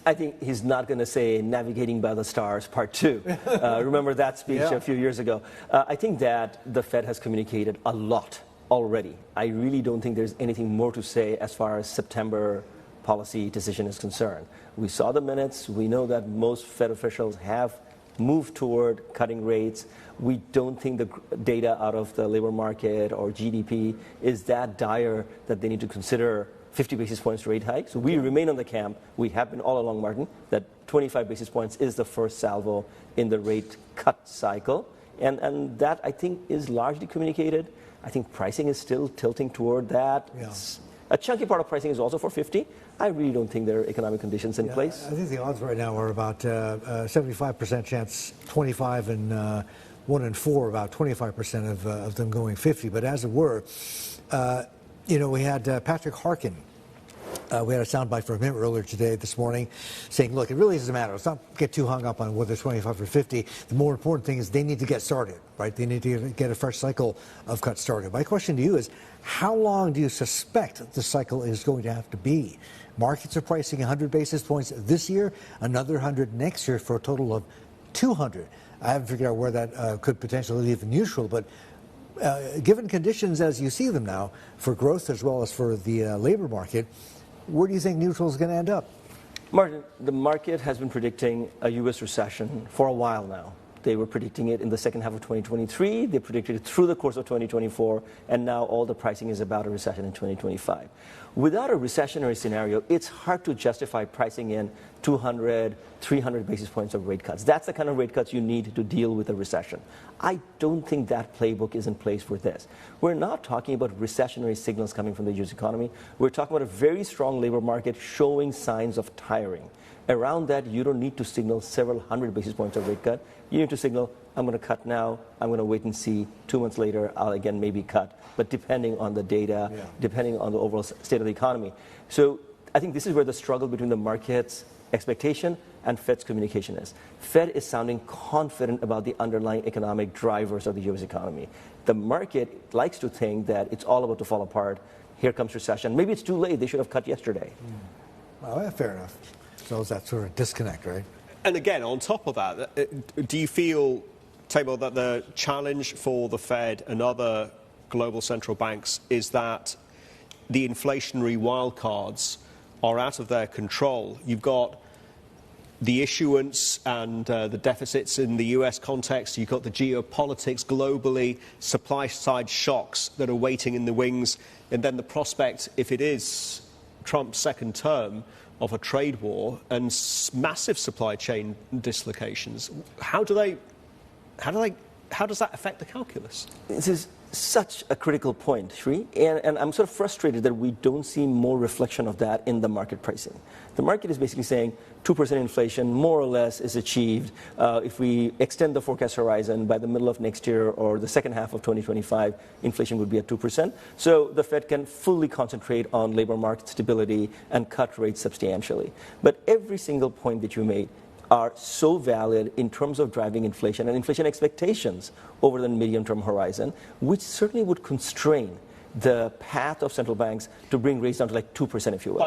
I think he's not going to say navigating by the stars part 2. Remember that speech a few years ago. I think that the Fed has communicated a lot already. I really don't think there's anything more to say as far as September policy decision is concerned. We saw the minutes. We know that most Fed officials have moved toward cutting rates. We don't think the data out of the labor market or GDP is that dire that they need to consider 50 basis points rate hike. So we remain on the camp. We have been all along, Martin, that 25 basis points is the first salvo in the rate cut cycle. And that, I think, is largely communicated. I think pricing is still tilting toward that. Yeah. A chunky part of pricing is also for 50. I really don't think there are economic conditions in place. I think the odds right now are about 75% chance, 25 and 1 in 4, about 25% of them going 50. But as it were, we had Patrick Harkin. We had a soundbite from him earlier this morning, saying, look, it really doesn't matter. Let's not get too hung up on whether it's 25 or 50. The more important thing is they need to get started, right? They need to get a fresh cycle of cuts started. My question to you is, how long do you suspect the cycle is going to have to be? Markets are pricing 100 basis points this year, another 100 next year, for a total of 200. I haven't figured out where that could potentially leave neutral, but given conditions as you see them now for growth as well as for the labor market, where do you think neutral is going to end up? Martin, the market has been predicting a U.S. recession for a while now. They were predicting it in the second half of 2023. They predicted it through the course of 2024. And now all the pricing is about a recession in 2025. Without a recessionary scenario, it's hard to justify pricing in 200, 300 basis points of rate cuts. That's the kind of rate cuts you need to deal with a recession. I don't think that playbook is in place for this. We're not talking about recessionary signals coming from the U.S. economy. We're talking about a very strong labor market showing signs of tiring. Around that, you don't need to signal several hundred basis points of rate cut. You need to signal, I'm going to cut now, I'm going to wait and see. 2 months later, I'll again maybe cut. But depending on the data, depending on the overall state of the economy. So I think this is where the struggle between the market's expectation and Fed's communication is. Fed is sounding confident about the underlying economic drivers of the U.S. economy. The market likes to think that it's all about to fall apart. Here comes recession. Maybe it's too late. They should have cut yesterday. Well, fair enough. So it's that sort of disconnect, right? And again, on top of that, do you feel, Taimur, that the challenge for the Fed and other global central banks is that the inflationary wildcards are out of their control? You've got the issuance and the deficits in the US context. You've got the geopolitics globally, supply-side shocks that are waiting in the wings, and then the prospect, if it is Trump's second term, of a trade war and massive supply chain dislocations. How does that affect the calculus? This is such a critical point, Sri, and I'm sort of frustrated that we don't see more reflection of that in the market pricing. The market is basically saying 2% inflation more or less is achieved if we extend the forecast horizon by the middle of next year or the second half of 2025, inflation would be at 2%. So the Fed can fully concentrate on labor market stability and cut rates substantially. But every single point that you made are so valid in terms of driving inflation and inflation expectations over the medium-term horizon, which certainly would constrain the path of central banks to bring rates down to like 2%, if you will.